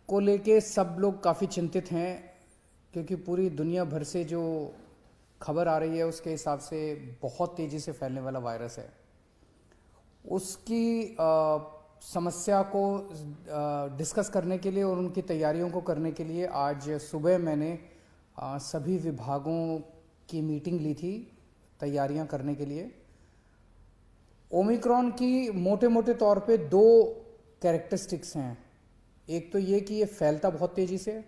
को लेके सब लोग काफ़ी चिंतित हैं, क्योंकि पूरी दुनिया भर से जो खबर आ रही है उसके हिसाब से बहुत तेज़ी से फैलने वाला वायरस है। उसकी समस्या को डिस्कस करने के लिए और उनकी तैयारियों को करने के लिए आज सुबह मैंने सभी विभागों की मीटिंग ली थी तैयारियां करने के लिए। ओमिक्रॉन की मोटे मोटे तौर पे दो कैरेक्टरिस्टिक्स हैं। एक तो ये कि ये फैलता बहुत तेज़ी से,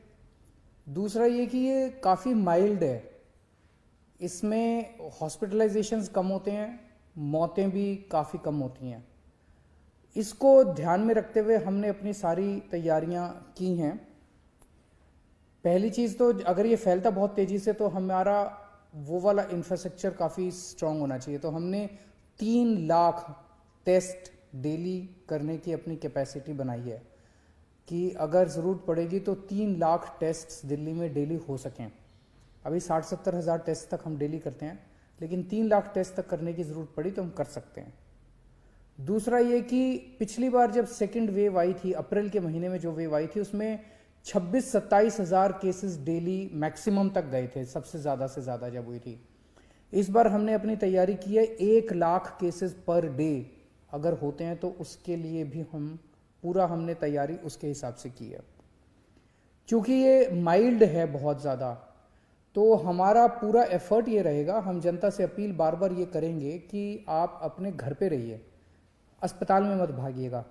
दूसरा ये कि ये काफ़ी माइल्ड है। इसमें हॉस्पिटलाइजेशंस कम होते हैं, मौतें भी काफ़ी कम होती हैं। इसको ध्यान में रखते हुए हमने अपनी सारी तैयारियां की हैं। पहली चीज़ तो अगर ये फैलता बहुत तेज़ी से तो हमारा वो वाला इंफ्रास्ट्रक्चर काफ़ी स्ट्रांग होना चाहिए। तो हमने 3 लाख टेस्ट डेली करने की अपनी कैपेसिटी बनाई है कि अगर ज़रूरत पड़ेगी तो 3 लाख टेस्ट्स दिल्ली में डेली हो सकें। अभी 60-70 हज़ार टेस्ट तक हम डेली करते हैं, लेकिन 3 लाख टेस्ट तक करने की ज़रूरत पड़ी तो हम कर सकते हैं। दूसरा ये कि पिछली बार जब सेकेंड वेव आई थी, अप्रैल के महीने में जो वेव आई थी, उसमें 26-27 हज़ार केसेस डेली मैक्सिमम तक गए थे, सबसे ज़्यादा से ज़्यादा जब हुई थी। इस बार हमने अपनी तैयारी की है 1 लाख केसेस पर डे अगर होते हैं तो उसके लिए भी हमने तैयारी उसके हिसाब से की है। क्योंकि ये माइल्ड है बहुत ज़्यादा, तो हमारा पूरा एफर्ट ये रहेगा, हम जनता से अपील बार बार ये करेंगे कि आप अपने घर पे रहिए, अस्पताल में मत भागिएगा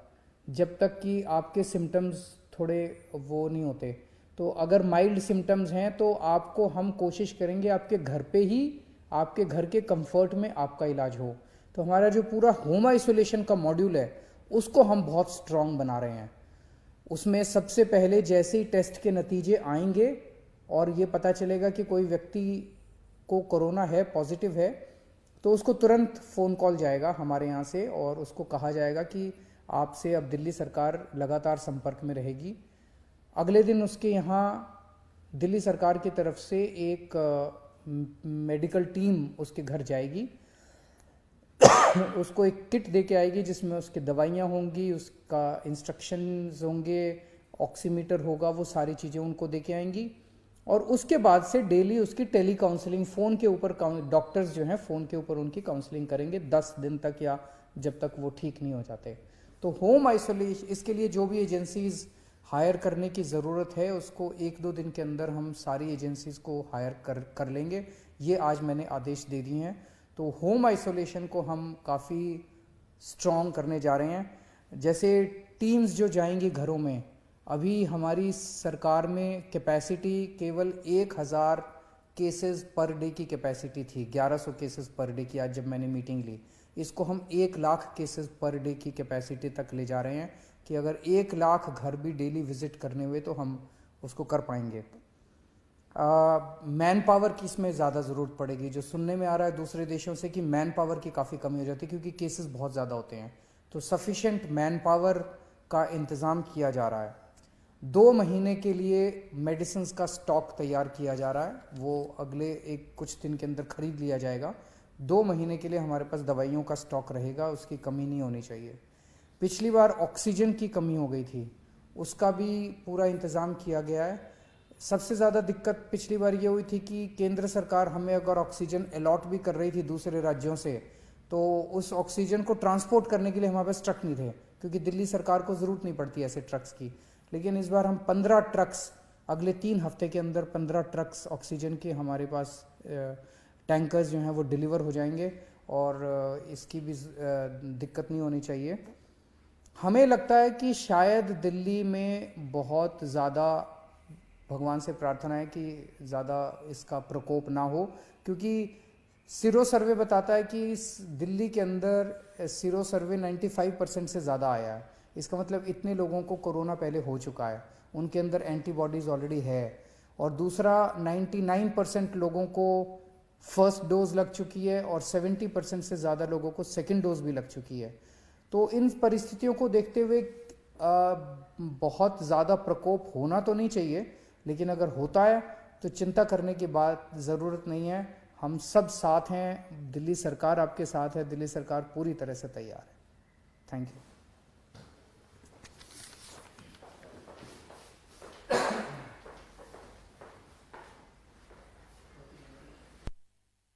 जब तक कि आपके सिम्टम्स थोड़े वो नहीं होते। तो अगर माइल्ड सिम्टम्स हैं तो आपको हम कोशिश करेंगे आपके घर पे ही, आपके घर के कंफर्ट में आपका इलाज हो। तो हमारा जो पूरा होम आइसोलेशन का मॉड्यूल है उसको हम बहुत स्ट्रांग बना रहे हैं। उसमें सबसे पहले जैसे ही टेस्ट के नतीजे आएंगे और ये पता चलेगा कि कोई व्यक्ति को कोरोना है, पॉजिटिव है, तो उसको तुरंत फ़ोन कॉल जाएगा हमारे यहाँ से और उसको कहा जाएगा कि आपसे अब दिल्ली सरकार लगातार संपर्क में रहेगी। अगले दिन उसके यहाँ दिल्ली सरकार की तरफ से एक मेडिकल टीम उसके घर जाएगी, उसको एक किट दे के आएगी जिसमें उसकी दवाइयाँ होंगी, उसका इंस्ट्रक्शंस होंगे, ऑक्सीमीटर होगा, वो सारी चीज़ें उनको दे के आएंगी। और उसके बाद से डेली उसकी टेली काउंसलिंग, फ़ोन के ऊपर डॉक्टर्स जो हैं फ़ोन के ऊपर उनकी काउंसलिंग करेंगे 10 दिन तक, या जब तक वो ठीक नहीं हो जाते। तो होम आइसोलेशन, इसके लिए जो भी एजेंसीज हायर करने की ज़रूरत है उसको 1-2 दिन के अंदर हम सारी एजेंसीज को हायर कर लेंगे। ये आज मैंने आदेश दे दिए हैं। तो होम आइसोलेशन को हम काफ़ी स्ट्रॉन्ग करने जा रहे हैं। जैसे टीम्स जो जाएंगी घरों में, अभी हमारी सरकार में कैपेसिटी केवल 1000 केसेस पर डे की कैपेसिटी थी, 1100 केसेस पर डे की। आज जब मैंने मीटिंग ली, इसको हम 1 लाख केसेस पर डे की कैपेसिटी तक ले जा रहे हैं कि अगर 1 लाख घर भी डेली विजिट करने हुए तो हम उसको कर पाएंगे। मैन पावर की इसमें ज़्यादा ज़रूरत पड़ेगी। जो सुनने में आ रहा है दूसरे देशों से कि मैन पावर की काफ़ी कमी हो जाती है क्योंकि केसेस बहुत ज़्यादा होते हैं, तो सफिशेंट मैन पावर का इंतज़ाम किया जा रहा है। 2 महीने के लिए मेडिसिन का स्टॉक तैयार किया जा रहा है, वो अगले कुछ दिन के अंदर खरीद लिया जाएगा। 2 महीने के लिए हमारे पास दवाइयों का स्टॉक रहेगा, उसकी कमी नहीं होनी चाहिए। पिछली बार ऑक्सीजन की कमी हो गई थी, उसका भी पूरा इंतज़ाम किया गया है। सबसे ज़्यादा दिक्कत पिछली बार ये हुई थी कि केंद्र सरकार हमें अगर ऑक्सीजन अलॉट भी कर रही थी दूसरे राज्यों से, तो उस ऑक्सीजन को ट्रांसपोर्ट करने के लिए हमारे पास ट्रक नहीं थे, क्योंकि दिल्ली सरकार को ज़रूरत नहीं पड़ती ऐसे ट्रक्स की। लेकिन इस बार हम 15 ट्रक्स, अगले 3 हफ्ते के अंदर 15 ट्रक्स ऑक्सीजन के हमारे पास टैंकर्स जो हैं वो डिलीवर हो जाएंगे और इसकी भी दिक्कत नहीं होनी चाहिए। हमें लगता है कि शायद दिल्ली में बहुत ज़्यादा, भगवान से प्रार्थना है कि ज़्यादा इसका प्रकोप ना हो, क्योंकि सीरो सर्वे बताता है कि दिल्ली के अंदर सीरो सर्वे 95% से ज़्यादा आया है। इसका मतलब इतने लोगों को कोरोना पहले हो चुका है, उनके अंदर एंटीबॉडीज़ ऑलरेडी है। और दूसरा 99% लोगों को फर्स्ट डोज लग चुकी है और 70% से ज़्यादा लोगों को सेकेंड डोज भी लग चुकी है। तो इन परिस्थितियों को देखते हुए बहुत ज़्यादा प्रकोप होना तो नहीं चाहिए, लेकिन अगर होता है तो चिंता करने की बात ज़रूरत नहीं है। हम सब साथ हैं, दिल्ली सरकार आपके साथ है, दिल्ली सरकार पूरी तरह से तैयार है। Thank you.